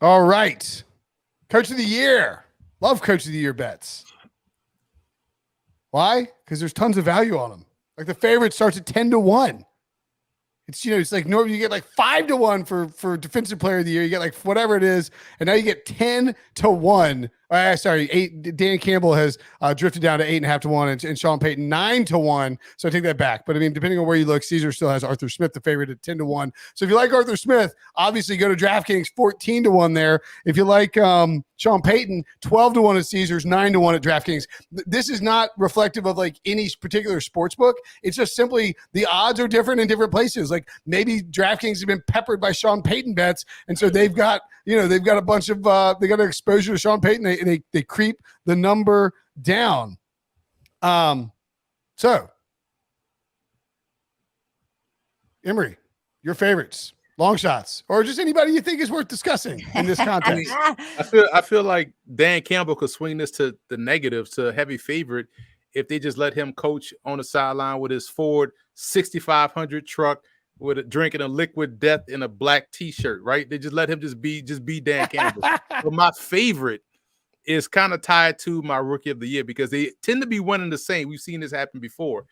All right. Coach of the year. Love coach of the year bets. Why? Because there's tons of value on them. Like the favorite starts at 10-1. It's, it's like normally you get like 5-1 for defensive player of the year. You get like whatever it is. And now you get 10-1. Dan Campbell has drifted down to 8.5-1 and Sean Payton 9-1. So I take that back. But I mean, depending on where you look, Caesar still has Arthur Smith, the favorite, at 10-1. So if you like Arthur Smith, obviously go to DraftKings, 14-1 there. If you like Sean Payton, 12-1 at Caesars, 9-1 at DraftKings. This is not reflective of like any particular sports book. It's just simply the odds are different in different places. Like maybe DraftKings have been peppered by Sean Payton bets, and so they've got a bunch of they got an exposure to Sean Payton. They creep the number down. So Emory, your favorites, long shots, or just anybody you think is worth discussing in this context. I feel like Dan Campbell could swing this to the negatives to a heavy favorite if they just let him coach on the sideline with his Ford 6500 truck with drinking a liquid death in a black T-shirt, right? They just let him just be Dan Campbell. But my favorite is kind of tied to my rookie of the year because they tend to be one and the same. We've seen this happen before.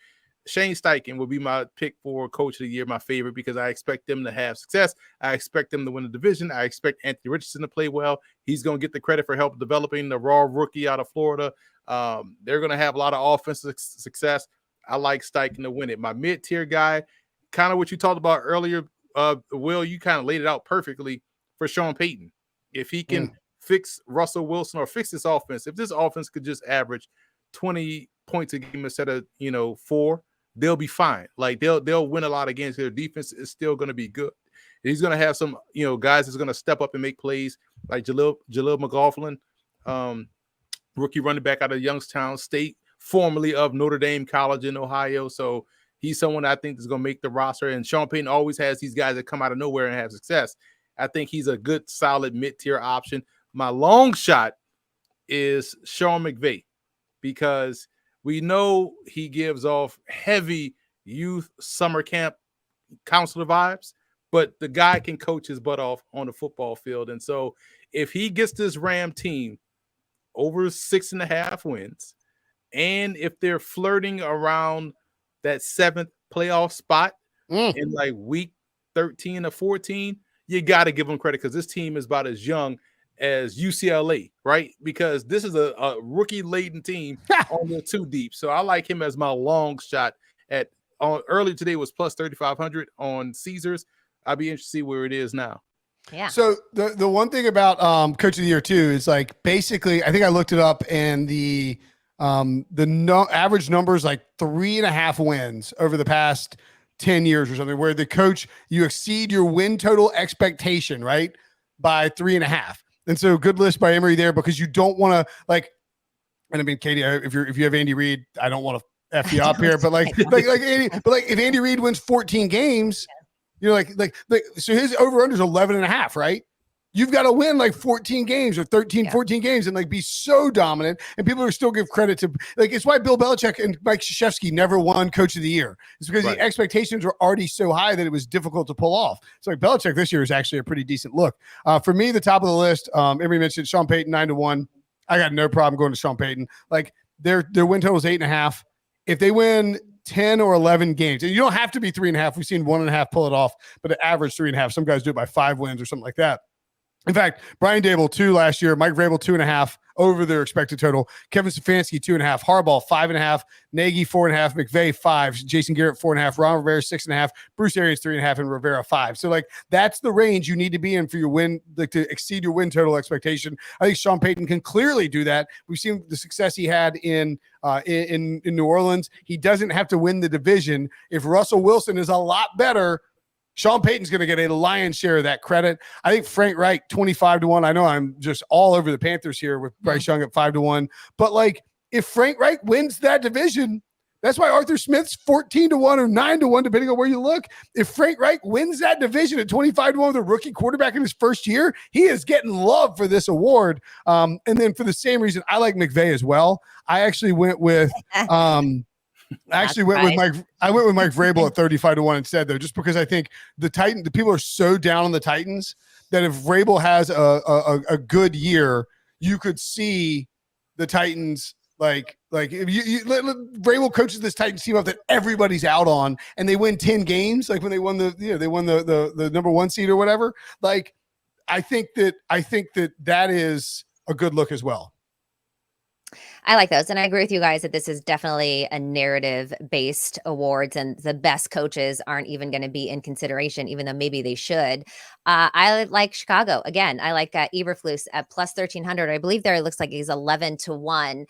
Shane Steichen will be my pick for coach of the year, my favorite, because I expect them to have success. I expect them to win the division. I expect Anthony Richardson to play well. He's going to get the credit for help developing the raw rookie out of Florida. They're going to have a lot of offensive success. I like Steichen to win it. My mid-tier guy, kind of what you talked about earlier, Will, you kind of laid it out perfectly for Sean Payton. If he can fix Russell Wilson or fix this offense, if this offense could just average 20 points a game instead of 4, they'll be fine. Like they'll win a lot of games. Their defense is still going to be good. He's going to have some guys that's going to step up and make plays like Jaleel McLaughlin, rookie running back out of Youngstown State, formerly of Notre Dame College in Ohio. So he's someone I think is going to make the roster. And Sean Payton always has these guys that come out of nowhere and have success. I think he's a good, solid mid-tier option. My long shot is Sean McVay because we know he gives off heavy youth summer camp counselor vibes, but the guy can coach his butt off on the football field. And so if he gets this Ram team over 6.5 wins, and if they're flirting around that 7th playoff spot in like week 13 or 14, you got to give them credit because this team is about as young as UCLA, right? Because this is a rookie-laden team on the 2 deep. So I like him as my long shot early today was plus 3,500 on Caesars. I'd be interested to see where it is now. Yeah. So the one thing about coach of the year too is like basically I think I looked it up and the average number is like 3.5 wins over the past 10 years or something, where the coach, you exceed your win total expectation, right, by 3.5. And so good list by Emory there because you don't want to like, and I mean, Katie, if you have Andy Reid, I don't want to F you up here, but if Andy Reid wins 14 games, you're so his over-under is 11.5, right? You've got to win like 14 games or 14 games and like be so dominant. And people are still give credit to like, it's why Bill Belichick and Mike Krzyzewski never won coach of the year. It's because the expectations were already so high that it was difficult to pull off. So like Belichick this year is actually a pretty decent look. For me, the top of the list, Emory mentioned Sean Payton 9-1. I got no problem going to Sean Payton. Like their win total is 8.5. If they win 10 or 11 games, and you don't have to be 3.5. We've seen 1.5 pull it off, but an average 3.5. Some guys do it by 5 wins or something like that. In fact, Brian Dable 2 last year, Mike Vrabel 2.5 over their expected total, Kevin Stefanski 2.5, Harbaugh 5.5, Nagy 4.5, McVay 5, Jason Garrett 4.5, Ron Rivera 6.5, Bruce Arians 3.5, and Rivera 5. So like that's the range you need to be in for your win, like to exceed your win total expectation. I think Sean Payton can clearly do that. We've seen the success he had in New Orleans. He doesn't have to win the division. If Russell Wilson is a lot better, Sean Payton's going to get a lion's share of that credit. I think Frank Reich 25-1. I know I'm just all over the Panthers here with Bryce Young at 5-1, but like if Frank Reich wins that division, that's why Arthur Smith's 14-1 or 9-1, depending on where you look. If Frank Reich wins that division at 25-1 with a rookie quarterback in his first year, he is getting love for this award. And then for the same reason, I like McVay as well. I actually went with Mike Vrabel at 35-1 instead, though, just because I think the people are so down on the Titans that if Vrabel has a good year, you could see the Titans like if Vrabel coaches this Titans team up that everybody's out on, and they win 10 games, like when they won the number 1 seed or whatever. Like I think that is a good look as well. I like those. And I agree with you guys that this is definitely a narrative based awards, and the best coaches aren't even going to be in consideration, even though maybe they should. I like Chicago. Again, I like Eberflus at plus 1,300. I believe there it looks like he's 11-1.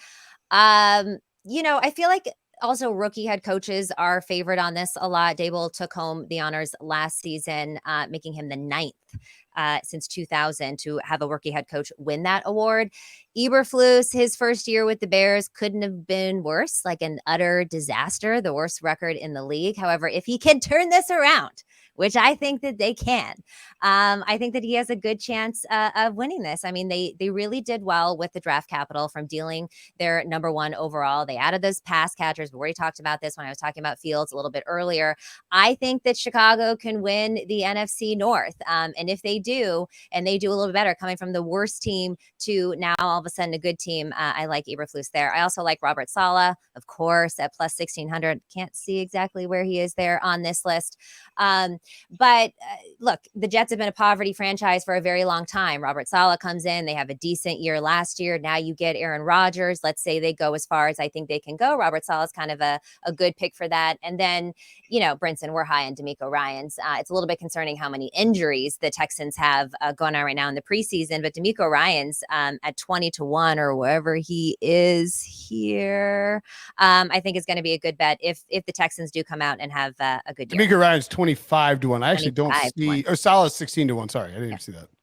I feel like also rookie head coaches are favored on this a lot. Dable took home the honors last season, making him the 9th since 2000 to have a rookie head coach win that award. Eberflus, his first year with the Bears couldn't have been worse, like an utter disaster, the worst record in the league. However, if he can turn this around, which I think that they can, I think that he has a good chance of winning this. I mean, they really did well with the draft capital from dealing their number 1 overall. They added those pass catchers. We already talked about this when I was talking about Fields a little bit earlier. I think that Chicago can win the NFC North. And if they do, and they do a little bit better, coming from the worst team to now all of a sudden a good team, I like Eberflus there. I also like Robert Saleh, of course, at plus 1,600. Can't see exactly where he is there on this list. But look, the Jets have been a poverty franchise for a very long time. Robert Saleh comes in. They have a decent year last year. Now you get Aaron Rodgers. Let's say they go as far as I think they can go. Robert Saleh is kind of a good pick for that. And then, Brinson, we're high on DeMeco Ryans. It's a little bit concerning how many injuries the Texans have going on right now in the preseason. But DeMeco Ryans at 20-1 or wherever he is here, I think is going to be a good bet if the Texans do come out and have a good year. DeMeco Ryans 25-1. I actually don't see. Oh, Saleh's 16-1. Sorry, I didn't even see that.